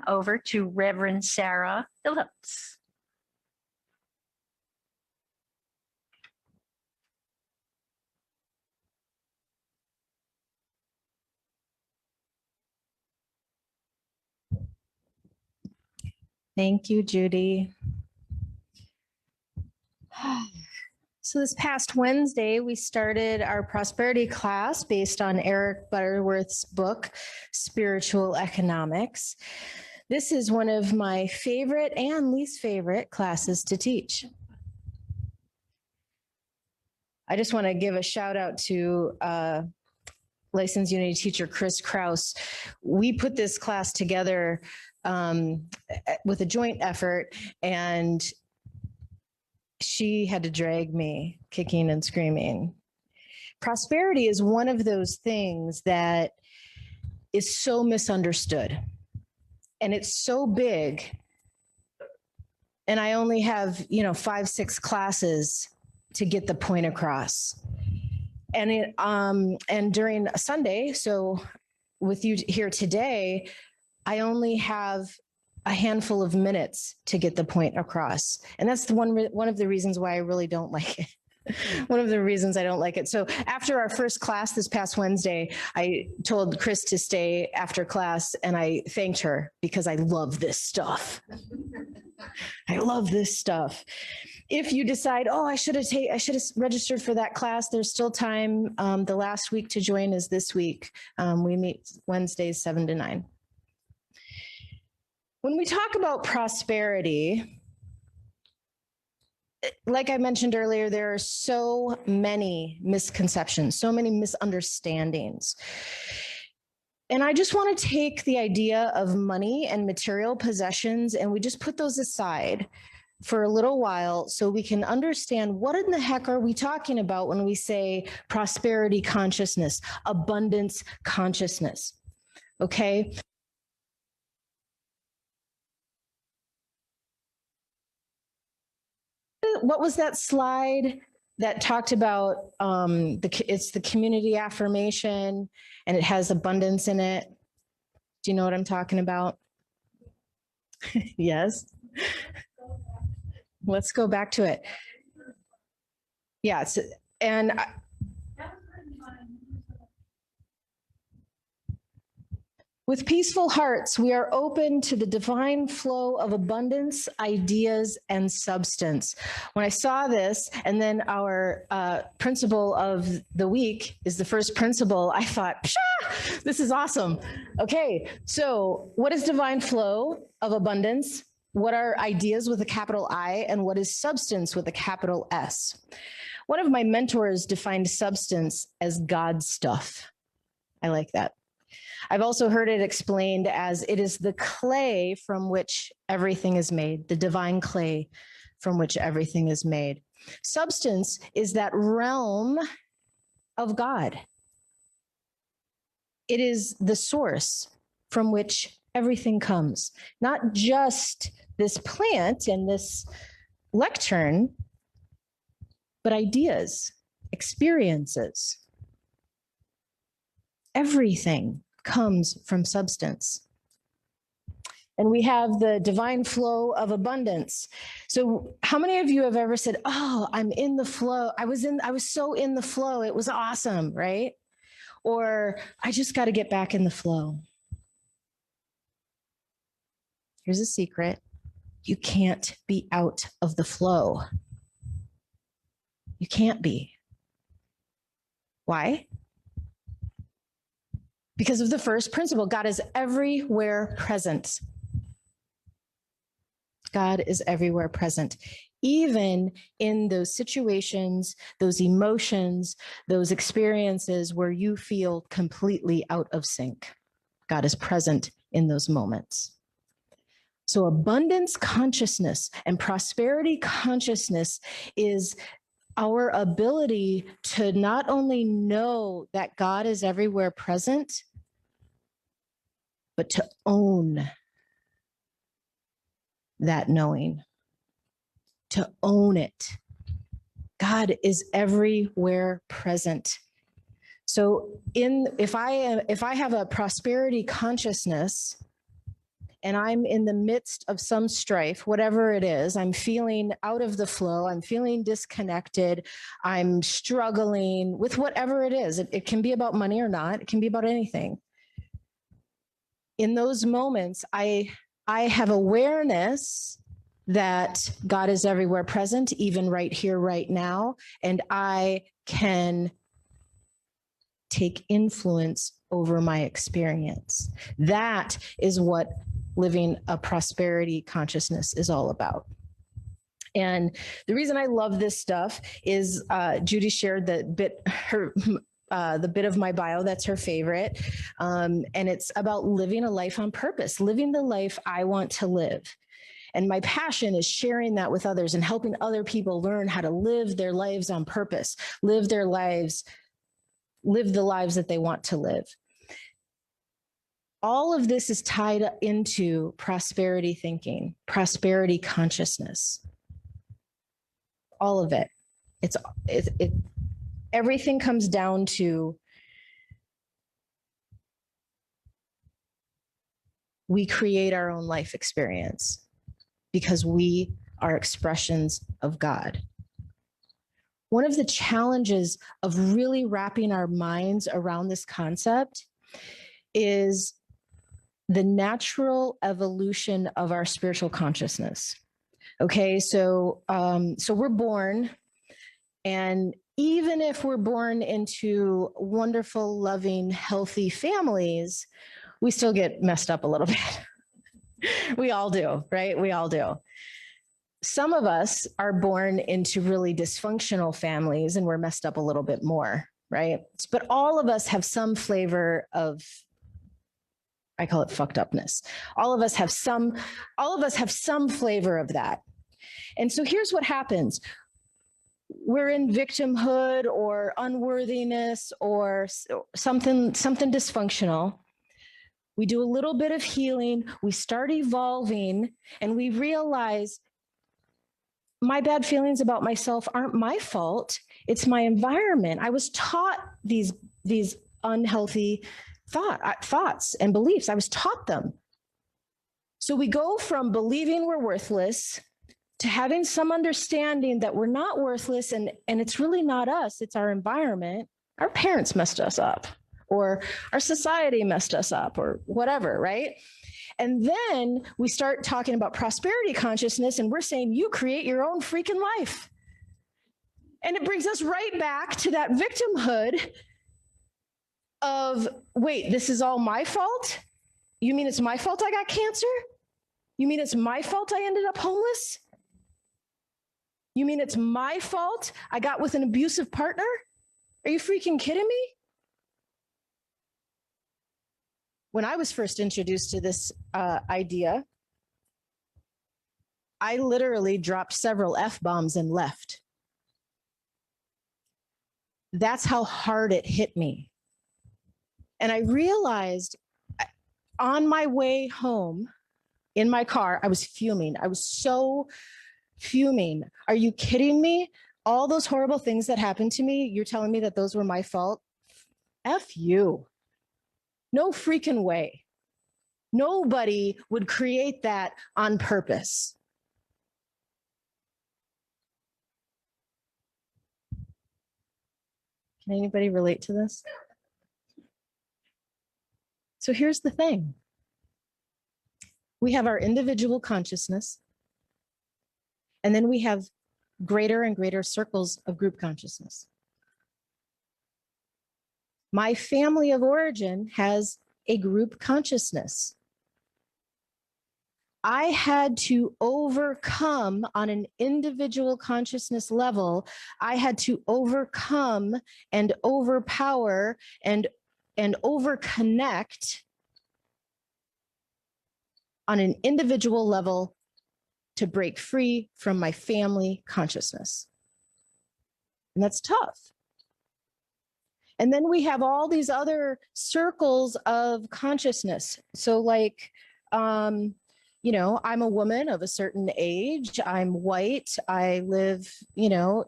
over to Reverend Sarah Phillips. Thank you, Judy. So this past Wednesday, we started our prosperity class based on Eric Butterworth's book, Spiritual Economics. This is one of my favorite and least favorite classes to teach. I just want to give a shout out to licensed Unity teacher Chris Kraus. We put this class together with a joint effort, and she had to drag me kicking and screaming. Prosperity is one of those things that is so misunderstood, and it's so big. And I only have, 5-6 classes to get the point across. And during Sunday, so with you here today, I only have a handful of minutes to get the point across. And that's one of the reasons why I really don't like it. One of the reasons I don't like it. So after our first class this past Wednesday, I told Chris to stay after class, and I thanked her because I love this stuff. I love this stuff. If you decide, I should have registered for that class, there's still time. The last week to join is this week. We meet Wednesdays 7 to 9. When we talk about prosperity, like I mentioned earlier, there are so many misconceptions, so many misunderstandings. And I just want to take the idea of money and material possessions, and we just put those aside for a little while so we can understand what in the heck are we talking about when we say prosperity consciousness, abundance consciousness, okay? What was that slide that talked about it's the community affirmation and it has abundance in it? Do you know what I'm talking about? Yes. Let's go back to it. Yeah, with peaceful hearts, we are open to the divine flow of abundance, ideas, and substance. When I saw this, and then our principle of the week is the first principle, I thought, psha, this is awesome. Okay, so what is divine flow of abundance? What are ideas with a capital I, and what is substance with a capital S? One of my mentors defined substance as God's stuff. I like that. I've also heard it explained as it is the clay from which everything is made, the divine clay from which everything is made. Substance is that realm of God. It is the source from which everything comes, not just this plant and this lectern, but ideas, experiences. Everything comes from substance. And we have the divine flow of abundance. So how many of you have ever said, I'm in the flow. I was so in the flow. It was awesome, right? Or I just got to get back in the flow. Here's a secret. You can't be out of the flow. You can't be. Why? Because of the first principle, God is everywhere present. God is everywhere present, even in those situations, those emotions, those experiences where you feel completely out of sync. God is present in those moments. So abundance consciousness and prosperity consciousness is our ability to not only know that God is everywhere present, but to own that knowing, to own it. God is everywhere present. So if I have a prosperity consciousness and I'm in the midst of some strife, whatever it is, I'm feeling out of the flow, I'm feeling disconnected, I'm struggling with whatever it is. It can be about money or not, it can be about anything. In those moments, I have awareness that God is everywhere present, even right here, right now, and I can take influence over my experience. That is what living a prosperity consciousness is all about. And the reason I love this stuff is Judy shared the bit of my bio that's her favorite, and it's about living a life on purpose, living the life I want to live. And my passion is sharing that with others and helping other people learn how to live their lives on purpose, live the lives that they want to live. All of this is tied into prosperity thinking, prosperity consciousness. All of it. Everything comes down to we create our own life experience because we are expressions of God. One of the challenges of really wrapping our minds around this concept is the natural evolution of our spiritual consciousness. Okay, so we're born, and even if we're born into wonderful, loving, healthy families, we still get messed up a little bit. We all do, right? We all do. Some of us are born into really dysfunctional families and we're messed up a little bit more, right? But all of us have some flavor of, I call it fucked upness. All of us have some flavor of that. And so here's what happens. We're in victimhood or unworthiness or something dysfunctional. We do a little bit of healing, we start evolving, and we realize my bad feelings about myself aren't my fault. It's my environment. I was taught these unhealthy thoughts and beliefs. I was taught them. So we go from believing we're worthless to having some understanding that we're not worthless, and it's really not us, it's our environment. Our parents messed us up, or our society messed us up, or whatever, right? And then we start talking about prosperity consciousness, and we're saying you create your own freaking life. And it brings us right back to that victimhood of, wait, this is all my fault? You mean it's my fault I got cancer? You mean it's my fault I ended up homeless? You mean it's my fault I got with an abusive partner? Are you freaking kidding me? When I was first introduced to this idea, I literally dropped several F-bombs and left. That's how hard it hit me. And I realized on my way home in my car, I was fuming. I was so fuming. Are you kidding me? All those horrible things that happened to me, you're telling me that those were my fault? F you. No freaking way. Nobody would create that on purpose. Can anybody relate to this? So here's the thing. We have our individual consciousness, and then we have greater and greater circles of group consciousness. My family of origin has a group consciousness. I had to overcome on an individual consciousness level, I had to overcome and overpower and overconnect on an individual level to break free from my family consciousness. And that's tough. And then we have all these other circles of consciousness. So like, you know, I'm a woman of a certain age, I'm white, I live, you know,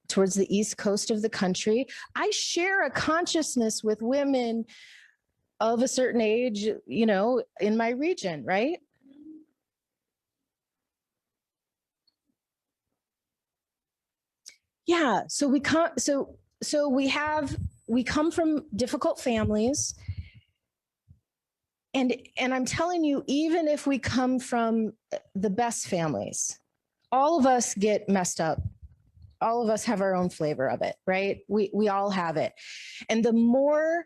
towards the East Coast of the country. I share a consciousness with women of a certain age, you know, in my region, right? Yeah, so we come so we come from difficult families, and I'm telling you, even if we come from the best families, all of us get messed up. All of us have our own flavor of it, right? We all have it. And the more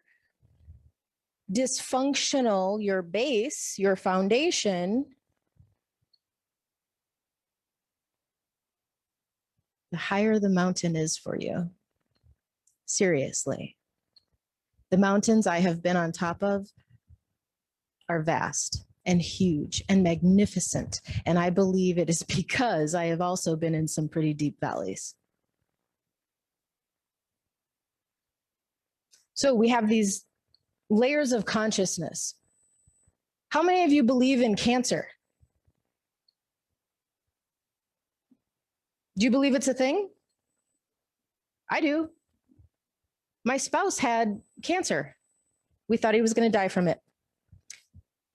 dysfunctional your base, your foundation, the higher the mountain is for you. Seriously. The mountains I have been on top of are vast and huge and magnificent. And I believe it is because I have also been in some pretty deep valleys. So we have these layers of consciousness. How many of you believe in cancer? Do you believe it's a thing? I do. My spouse had cancer. We thought he was going to die from it.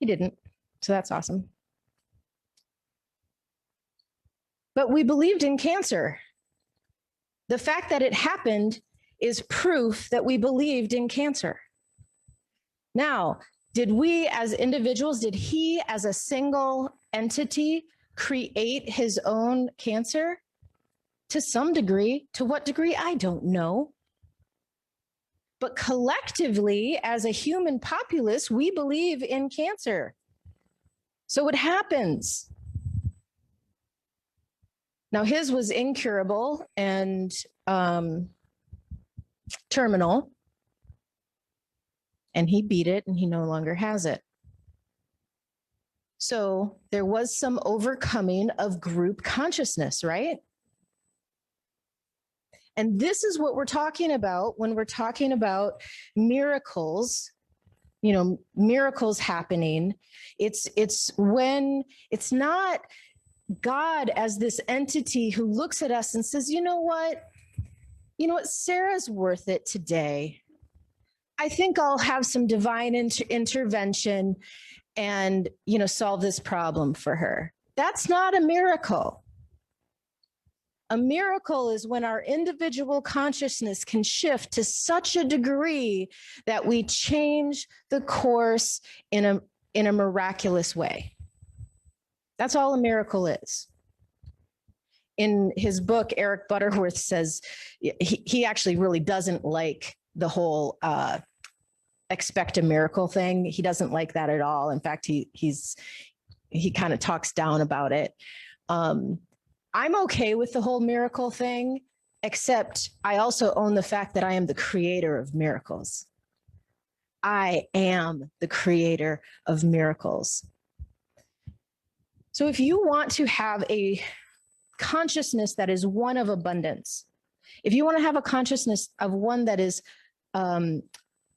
He didn't. So that's awesome. But we believed in cancer. The fact that it happened is proof that we believed in cancer. Now, did we as individuals, did he as a single entity create his own cancer? To some degree. To what degree? I don't know. But collectively, as a human populace, we believe in cancer. So it happens. Now, his was incurable and terminal, and he beat it and he no longer has it. So there was some overcoming of group consciousness, right? And this is what we're talking about when we're talking about miracles, you know, miracles happening. It's when it's not God as this entity who looks at us and says, you know what, Sarah's worth it today. I think I'll have some divine intervention and, solve this problem for her. That's not a miracle. A miracle is when our individual consciousness can shift to such a degree that we change the course in a miraculous way. That's all a miracle is. In his book, Eric Butterworth says he actually really doesn't like the whole expect a miracle thing. He doesn't like that at all. In fact, he kind of talks down about it. I'm okay with the whole miracle thing, except I also own the fact that I am the creator of miracles. I am the creator of miracles. So if you want to have a consciousness that is one of abundance, if you want to have a consciousness of one that is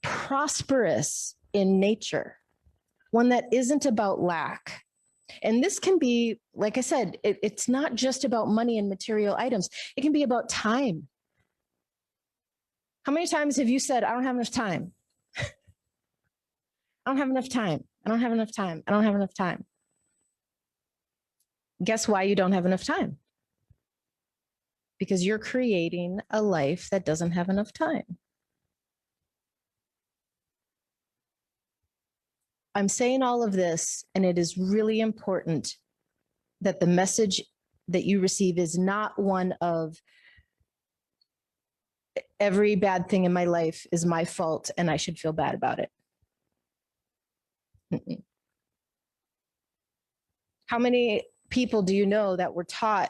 prosperous in nature, one that isn't about lack, and this can be, like I said, it's not just about money and material items. It can be about time. How many times have you said, I don't have enough time? I don't have enough time. I don't have enough time. I don't have enough time. Guess why you don't have enough time? Because you're creating a life that doesn't have enough time. I'm saying all of this, and it is really important that the message that you receive is not one of every bad thing in my life is my fault and I should feel bad about it. Mm-mm. How many people do you know that were taught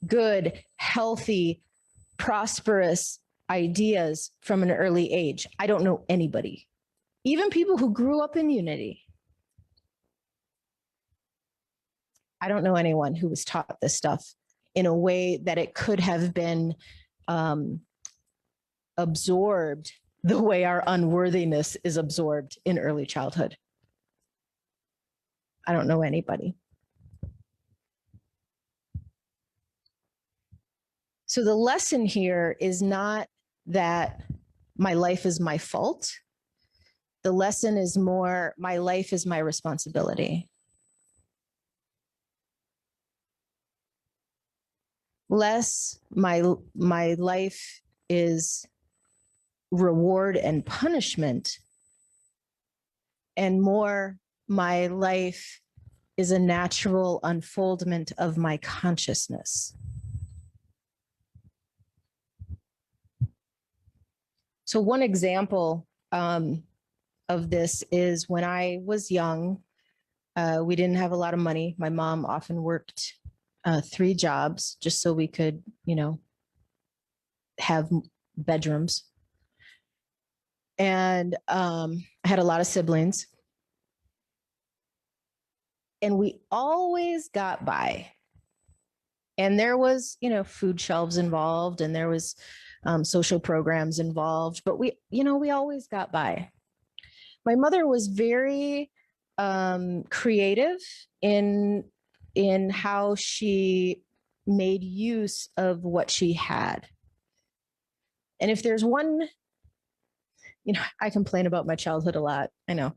good, healthy, prosperous ideas from an early age? I don't know anybody. Even people who grew up in unity. I don't know anyone who was taught this stuff in a way that it could have been absorbed the way our unworthiness is absorbed in early childhood. I don't know anybody. So the lesson here is not that my life is my fault. The lesson is more, my life is my responsibility. Less, my life is reward and punishment, and more, my life is a natural unfoldment of my consciousness. So one example of this is when I was young, we didn't have a lot of money. My mom often worked 3 jobs just so we could, have bedrooms. And I had a lot of siblings. And we always got by. And there was, food shelves involved, and there was social programs involved, but we always got by. My mother was very creative in how she made use of what she had. And if there's one, I complain about my childhood a lot, I know.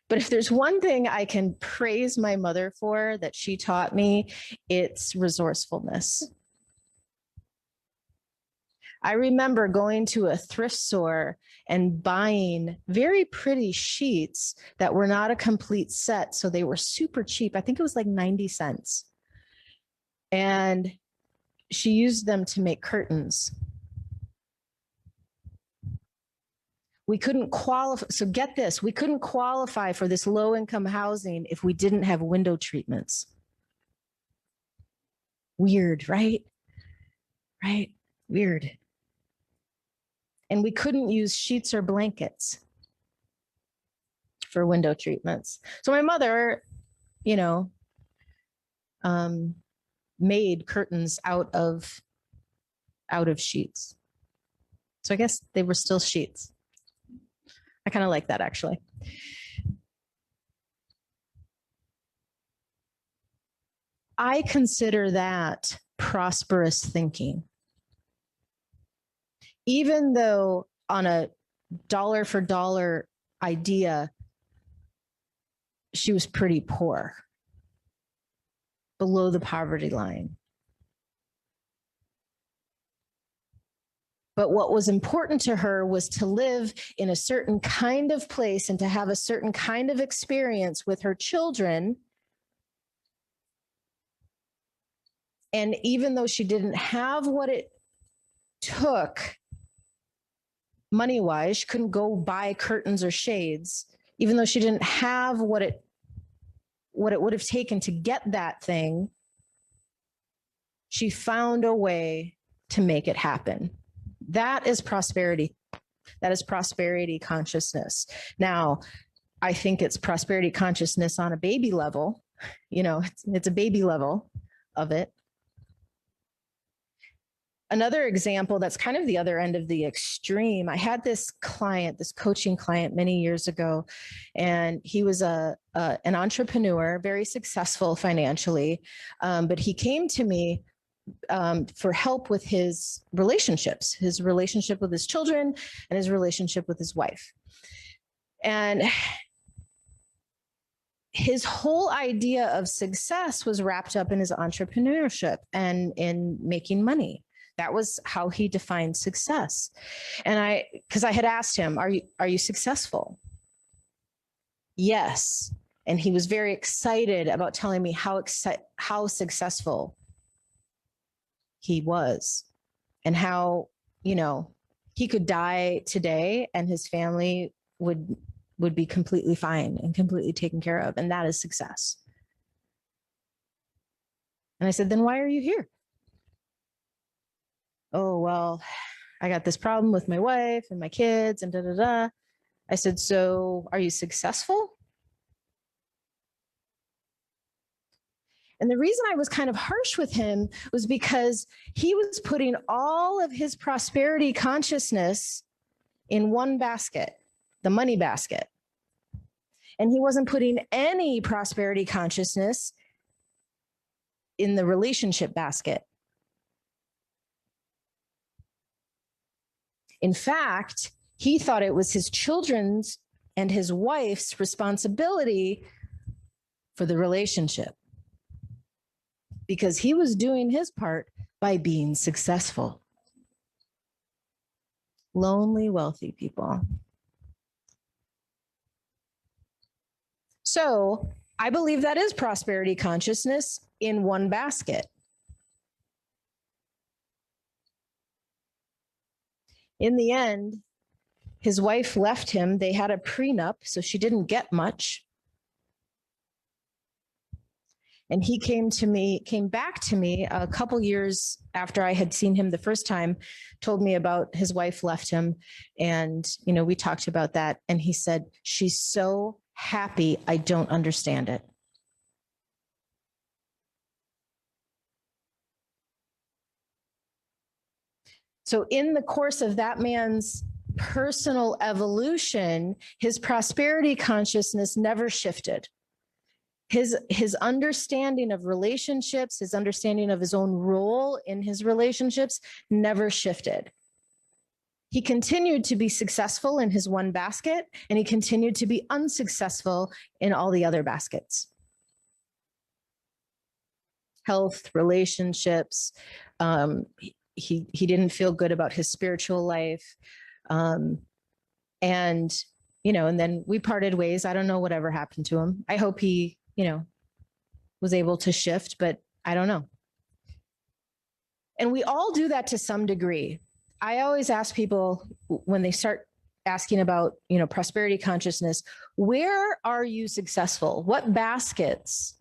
But if there's one thing I can praise my mother for that she taught me, it's resourcefulness. I remember going to a thrift store and buying very pretty sheets that were not a complete set. So they were super cheap. I think it was like 90 cents. And she used them to make curtains. We couldn't qualify. So get this, we couldn't qualify for this low-income housing if we didn't have window treatments. Weird, right? Right? Weird. And we couldn't use sheets or blankets for window treatments. So my mother, made curtains out of sheets. So I guess they were still sheets. I kind of like that, actually. I consider that prosperous thinking. Even though on a dollar for dollar idea, she was pretty poor, below the poverty line. But what was important to her was to live in a certain kind of place and to have a certain kind of experience with her children. And even though she didn't have what it took money-wise, she couldn't go buy curtains or shades, even though she didn't have what it would have taken to get that thing, she found a way to make it happen. That is prosperity. That is prosperity consciousness. Now, I think it's prosperity consciousness on a baby level. It's a baby level of it. Another example that's kind of the other end of the extreme. I had this coaching client many years ago, and he was an entrepreneur, very successful financially, but he came to me for help with his relationships, his relationship with his children and his relationship with his wife. And his whole idea of success was wrapped up in his entrepreneurship and in making money. That was how he defined success. And because I had asked him, are you successful? Yes. And he was very excited about telling me how successful he was, and how, he could die today and his family would be completely fine and completely taken care of. And that is success. And I said, then why are you here? Oh, well, I got this problem with my wife and my kids and da, da, da. I said, so are you successful? And the reason I was kind of harsh with him was because he was putting all of his prosperity consciousness in one basket, the money basket. And he wasn't putting any prosperity consciousness in the relationship basket. In fact, he thought it was his children's and his wife's responsibility for the relationship, because he was doing his part by being successful. Lonely, wealthy people. So I believe that is prosperity consciousness in one basket. In the end, his wife left him. They had a prenup, so she didn't get much. And he came back to me a couple years after I had seen him the first time, told me about his wife left him. And, we talked about that. And he said, she's so happy, I don't understand it. So in the course of that man's personal evolution, his prosperity consciousness never shifted. His understanding of relationships, his understanding of his own role in his relationships never shifted. He continued to be successful in his one basket, and he continued to be unsuccessful in all the other baskets. Health, relationships, he didn't feel good about his spiritual life. And then we parted ways. I don't know whatever happened to him. I hope he, was able to shift, but I don't know. And we all do that to some degree. I always ask people when they start asking about, prosperity consciousness, where are you successful? What baskets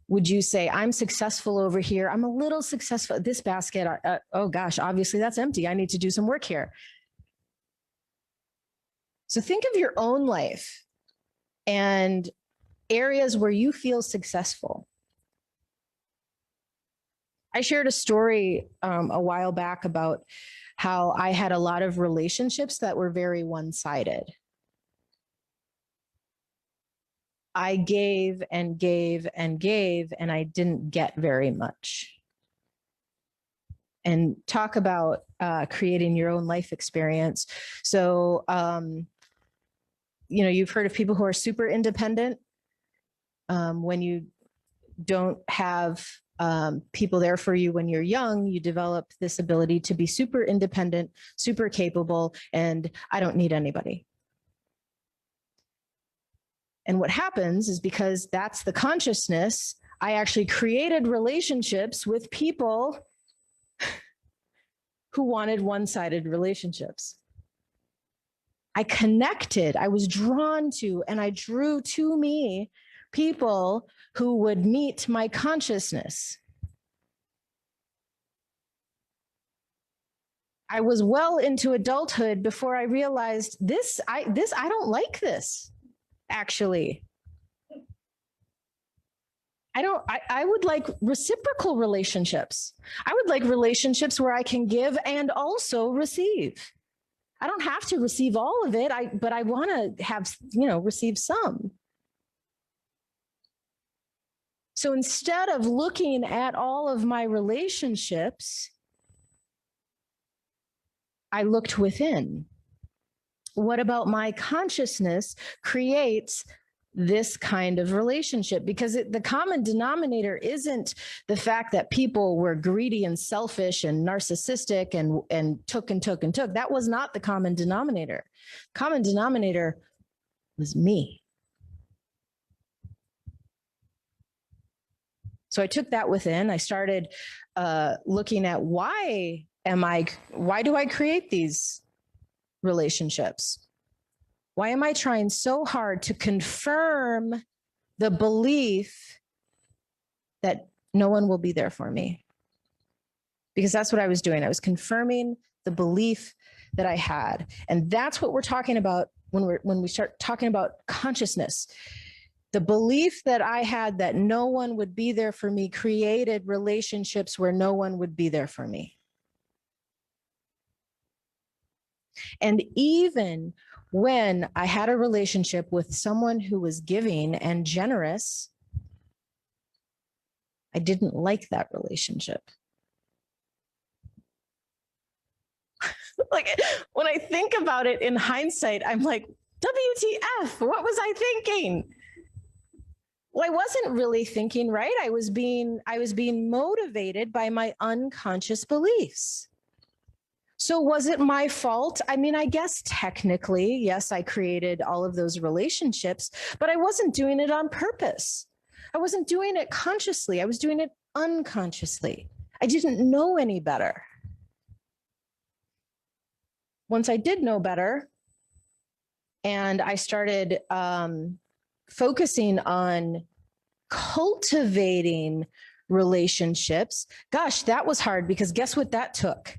would you say, I'm successful over here? I'm a little successful. This basket, oh gosh, obviously that's empty. I need to do some work here. So think of your own life and areas where you feel successful. I shared a story a while back about how I had a lot of relationships that were very one-sided. I gave and gave and gave, and I didn't get very much. And talk about creating your own life experience. So, you've heard of people who are super independent. When you don't have people there for you when you're young, you develop this ability to be super independent, super capable, and I don't need anybody. And what happens is, because that's the consciousness, I actually created relationships with people who wanted one-sided relationships. I connected, I was drawn to, and I drew to me people who would meet my consciousness. I was well into adulthood before I realized I don't like this, actually. I would like reciprocal relationships. I would like relationships where I can give and also receive. I don't have to receive all of it, but I want to have, receive some. So instead of looking at all of my relationships, I looked within. What about my consciousness creates this kind of relationship? Because the common denominator isn't the fact that people were greedy and selfish and narcissistic and took and took and took. That was not the common denominator. Common denominator was me. So I took that within. I started looking at why do I create these relationships? Why am I trying so hard to confirm the belief that no one will be there for me? Because that's what I was doing. I was confirming the belief that I had. And that's what we're talking about when we start talking about consciousness. The belief that I had that no one would be there for me created relationships where no one would be there for me. And even when I had a relationship with someone who was giving and generous, I didn't like that relationship. Like, when I think about it in hindsight, I'm like, WTF? What was I thinking? Well, I wasn't really thinking, right? I was being motivated by my unconscious beliefs. So was it my fault? I mean, I guess technically, yes, I created all of those relationships, but I wasn't doing it on purpose. I wasn't doing it consciously. I was doing it unconsciously. I didn't know any better. Once I did know better, and I started focusing on cultivating relationships, gosh, that was hard because guess what that took?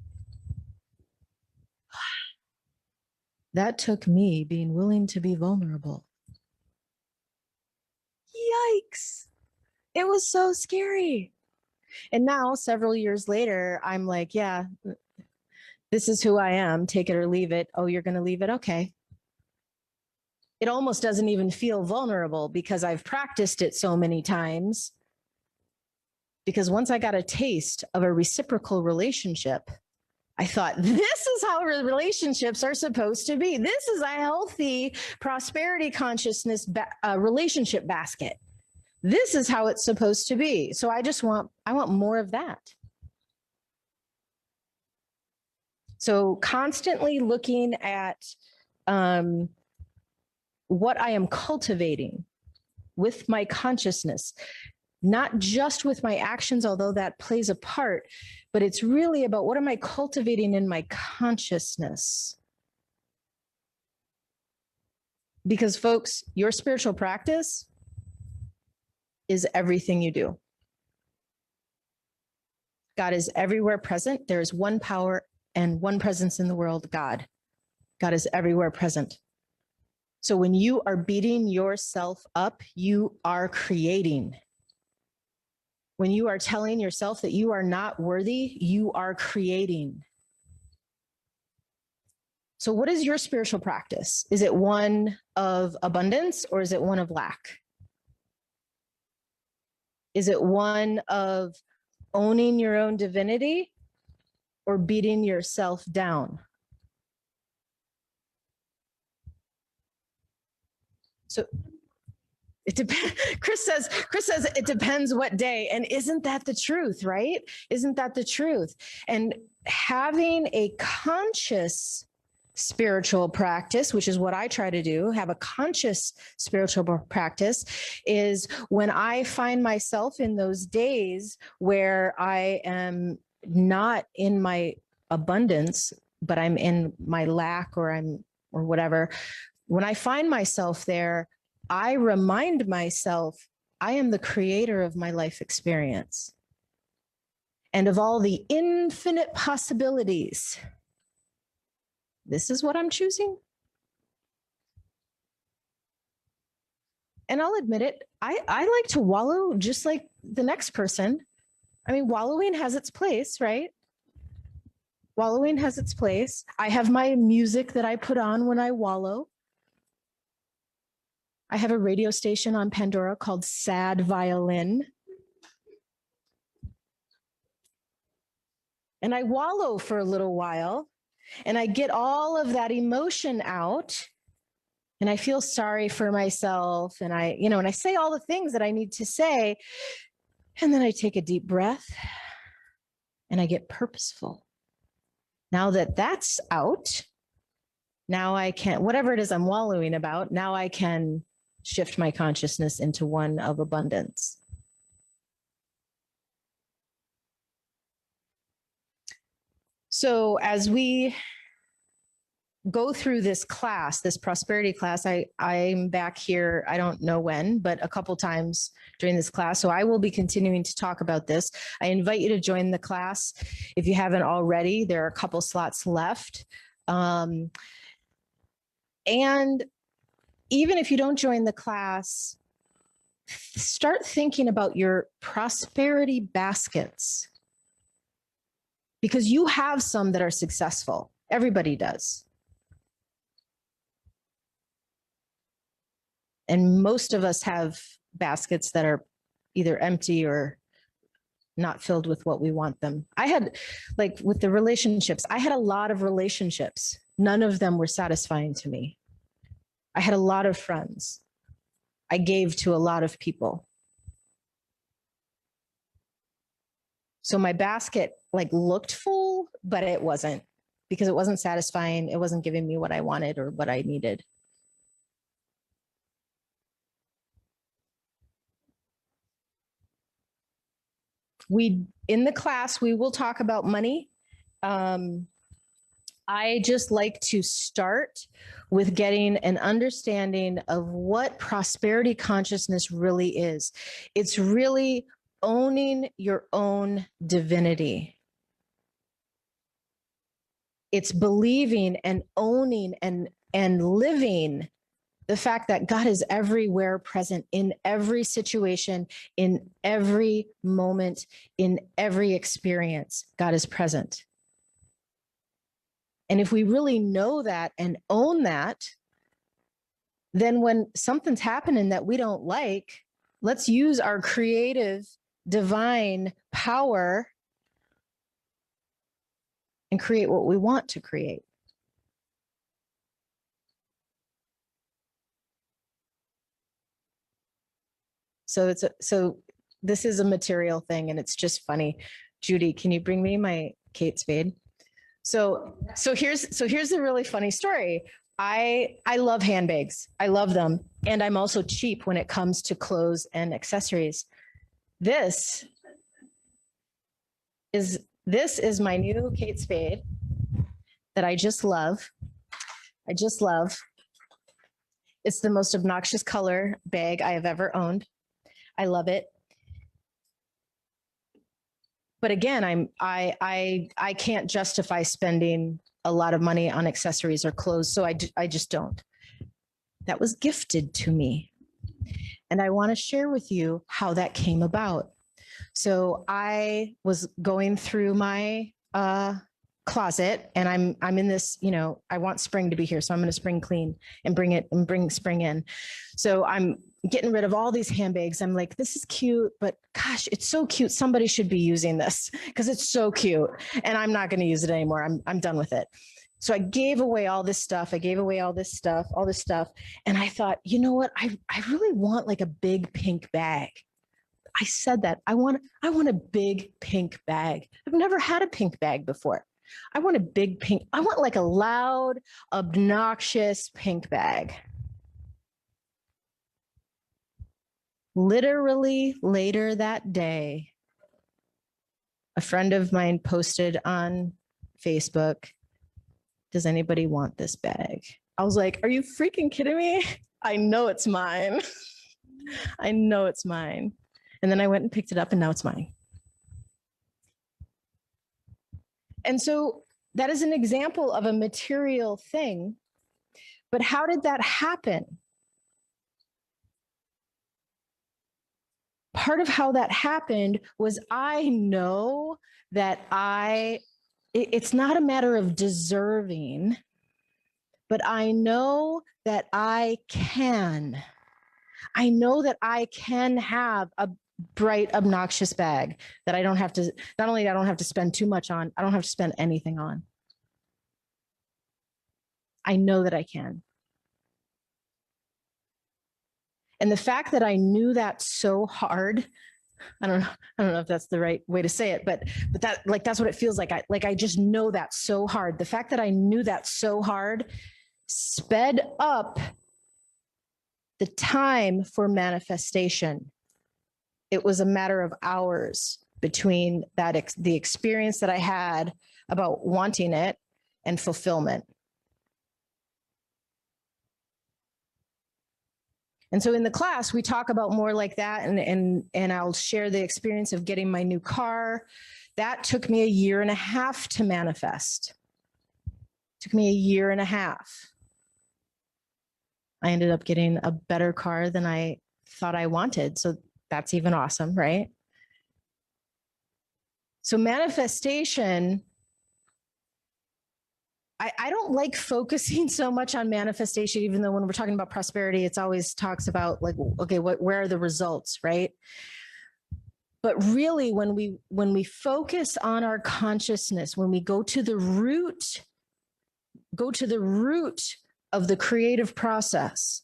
That took me being willing to be vulnerable. Yikes. It was so scary. And now, several years later, I'm like, yeah, this is who I am. Take it or leave it. Oh, you're going to leave it? Okay. It almost doesn't even feel vulnerable because I've practiced it so many times. Because once I got a taste of a reciprocal relationship, I thought, this is how relationships are supposed to be. This is a healthy prosperity consciousness relationship basket. This is how it's supposed to be. So I want more of that. So constantly looking at what I am cultivating with my consciousness, not just with my actions, although that plays a part, but it's really about what am I cultivating in my consciousness? Because folks, your spiritual practice is everything you do. God is everywhere present. There is one power and one presence in the world, God. God is everywhere present. So when you are beating yourself up, you are creating. When you are telling yourself that you are not worthy, you are creating. So what is your spiritual practice? Is it one of abundance or is it one of lack? Is it one of owning your own divinity or beating yourself down? So it depends. Chris says it depends what day. And isn't that the truth, right? Isn't that the truth? And having a conscious spiritual practice, which is what I try to do, have a conscious spiritual practice, is when I find myself in those days where I am not in my abundance, but I'm in my lack or whatever. When I find myself there, I remind myself, I am the creator of my life experience and of all the infinite possibilities. This is what I'm choosing. And I'll admit it, I like to wallow just like the next person. I mean, wallowing has its place, right? Wallowing has its place. I have my music that I put on when I wallow. I have a radio station on Pandora called Sad Violin. And I wallow for a little while and I get all of that emotion out and I feel sorry for myself. And and I say all the things that I need to say. And then I take a deep breath and I get purposeful. Now that that's out, now I can, whatever it is I'm wallowing about, now I can shift my consciousness into one of abundance. So as we go through this class, this prosperity class, I'm back here, I don't know when, but a couple times during this class. So I will be continuing to talk about this. I invite you to join the class. If you haven't already, there are a couple slots left. And even if you don't join the class, start thinking about your prosperity baskets because you have some that are successful. Everybody does. And most of us have baskets that are either empty or not filled with what we want them. I had, like with the relationships, I had a lot of relationships. None of them were satisfying to me. I had a lot of friends. I gave to a lot of people. So my basket like looked full, but it wasn't, because it wasn't satisfying. It wasn't giving me what I wanted or what I needed. In the class, we will talk about money. I just like to start with getting an understanding of what prosperity consciousness really is. It's really owning your own divinity. It's believing and owning and living the fact that God is everywhere present in every situation, in every moment, in every experience. God is present. And if we really know that and own that, then when something's happening that we don't like, let's use our creative, divine power and create what we want to create. So this is a material thing, and it's just funny. Judy, can you bring me my Kate Spade? So here's a really funny story. I love handbags. I love them. And I'm also cheap when it comes to clothes and accessories. This is my new Kate Spade that I just love. I just love. It's the most obnoxious color bag I have ever owned. I love it. But again, I can't justify spending a lot of money on accessories or clothes, so I just don't. That was gifted to me. And I want to share with you how that came about. So I was going through my closet, and I'm in this, I want spring to be here, so I'm going to spring clean and bring spring in. So I'm getting rid of all these handbags. I'm like, this is cute, but gosh, it's so cute. Somebody should be using this because it's so cute, and I'm not going to use it anymore. I'm done with it. So I gave away all this stuff. all this stuff. And I thought, you know what? I really want like a big pink bag. I said that I want a big pink bag. I've never had a pink bag before. I want a big pink. I want like a loud, obnoxious pink bag. Literally later that day, a friend of mine posted on Facebook, "Does anybody want this bag?" I was like, are you freaking kidding me? I know it's mine. I know it's mine. And then I went and picked it up, and now it's mine. And so that is an example of a material thing. But how did that happen? Part of how that happened was I know that it's not a matter of deserving, but I know that I can. I know that I can have a bright, obnoxious bag that I don't have to, not only I don't have to spend too much on, I don't have to spend anything on. I know that I can. And the fact that I knew that so hard, I don't know if that's the right way to say it, but that's what it feels like. I just know that so hard. The fact that I knew that so hard sped up the time for manifestation. It was a matter of hours between the experience that I had about wanting it and fulfillment. And so in the class, we talk about more like that, and I'll share the experience of getting my new car. That took me 1.5 years to manifest. It took me 1.5 years. I ended up getting a better car than I thought I wanted. So that's even awesome, right? So manifestation, I don't like focusing so much on manifestation, even though when we're talking about prosperity, it's always talks about like, okay, where are the results, right? But really, when we focus on our consciousness, when we go to the root of the creative process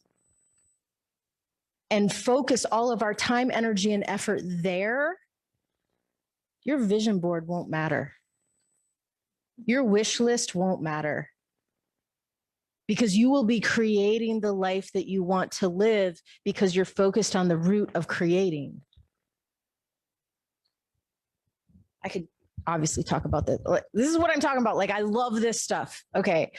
and focus all of our time, energy, and effort there, your vision board won't matter. Your wish list won't matter, because you will be creating the life that you want to live because you're focused on the root of creating. I could obviously talk about this. This is what I'm talking about. Like, I love this stuff. Okay.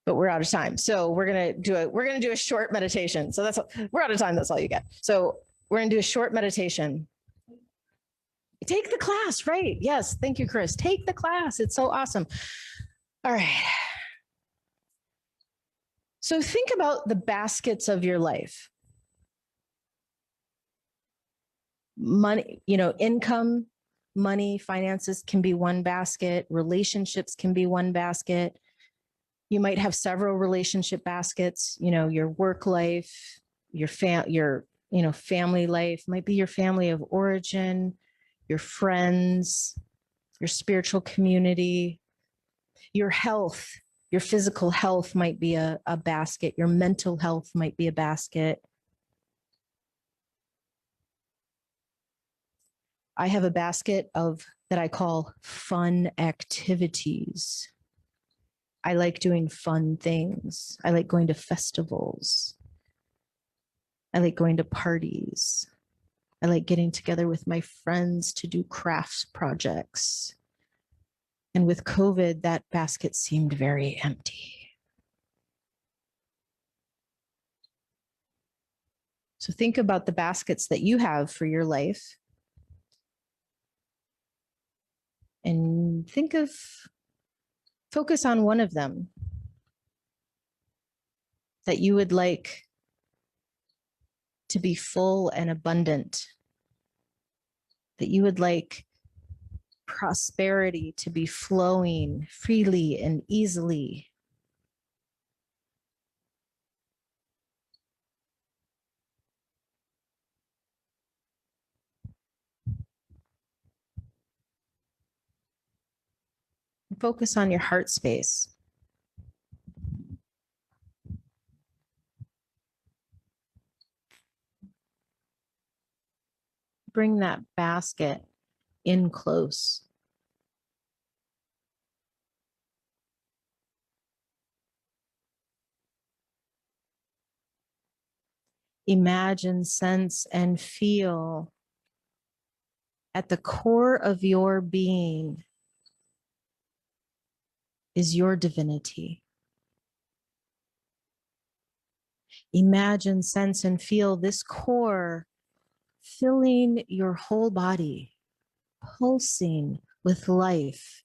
But we're out of time. So we're going to do a short meditation. So we're out of time. That's all you get. So we're going to do a short meditation. Take the class, right? Yes. Thank you, Chris. Take the class. It's so awesome. All right. So think about the baskets of your life. Money, income, money, finances can be one basket. Relationships can be one basket. You might have several relationship baskets, your work life, your family life, might be your family of origin, your friends, your spiritual community, your health, your physical health might be a basket, your mental health might be a basket. I have a basket that I call fun activities. I like doing fun things. I like going to festivals. I like going to parties. I like getting together with my friends to do crafts projects. And with COVID, that basket seemed very empty. So think about the baskets that you have for your life. And focus on one of them that you would like to be full and abundant, that you would like prosperity to be flowing freely and easily. Focus on your heart space. Bring that basket in close. Imagine, sense, and feel at the core of your being is your divinity. Imagine, sense, and feel this core filling your whole body, pulsing with life,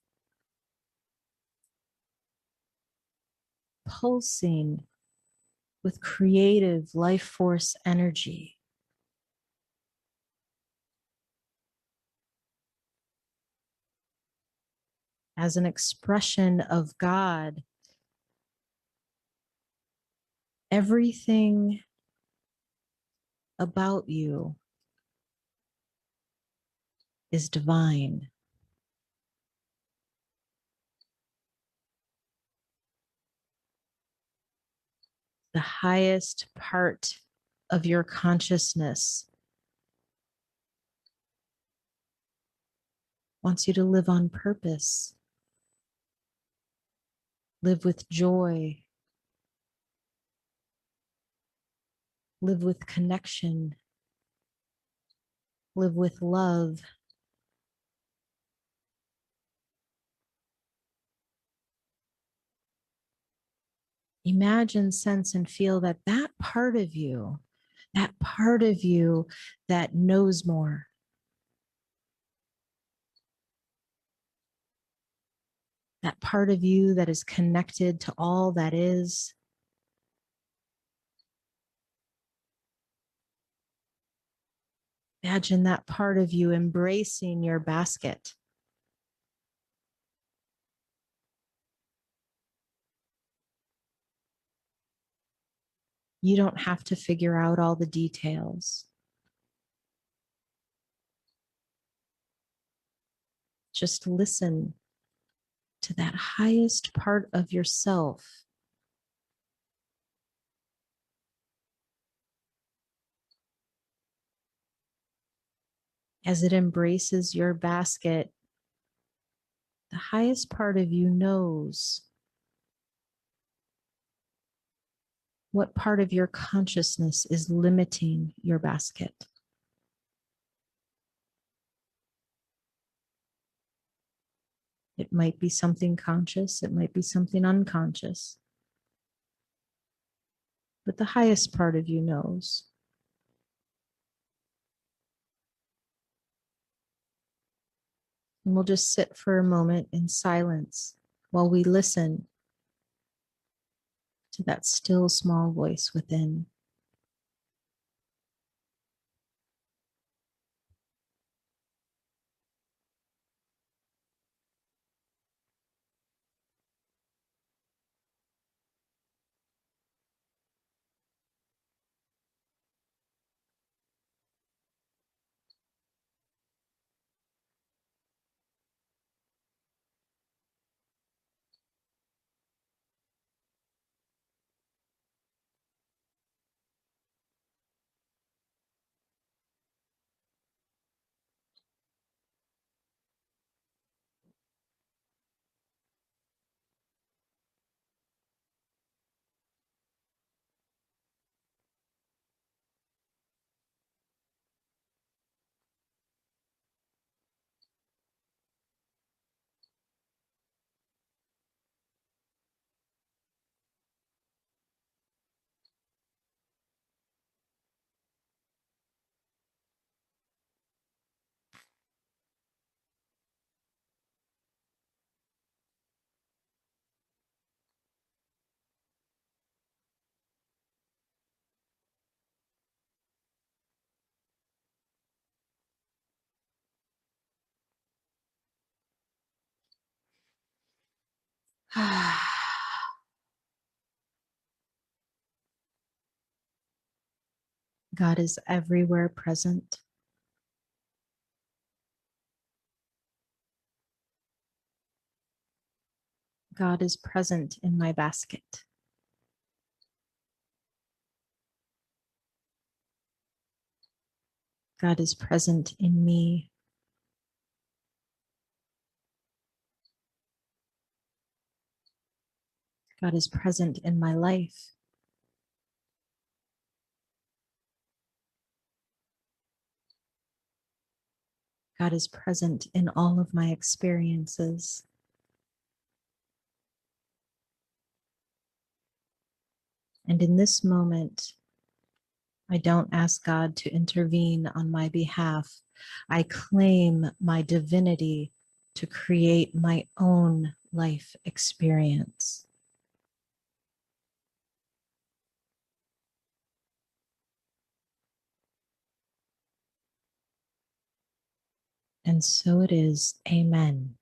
pulsing with creative life force energy. As an expression of God, everything about you is divine. The highest part of your consciousness wants you to live on purpose, live with joy, live with connection, live with love. Imagine, sense, and feel that part of you, that knows more, that part of you that is connected to all that is. Imagine that part of you embracing your basket. You don't have to figure out all the details. Just listen to that highest part of yourself As it embraces your basket, the highest part of you knows what part of your consciousness is limiting your basket. It might be something conscious, it might be something unconscious, but the highest part of you knows. And we'll just sit for a moment in silence while we listen to that still small voice within. God is everywhere present. God is present in my basket. God is present in me. God is present in my life. God is present in all of my experiences. And in this moment, I don't ask God to intervene on my behalf. I claim my divinity to create my own life experience. And so it is. Amen.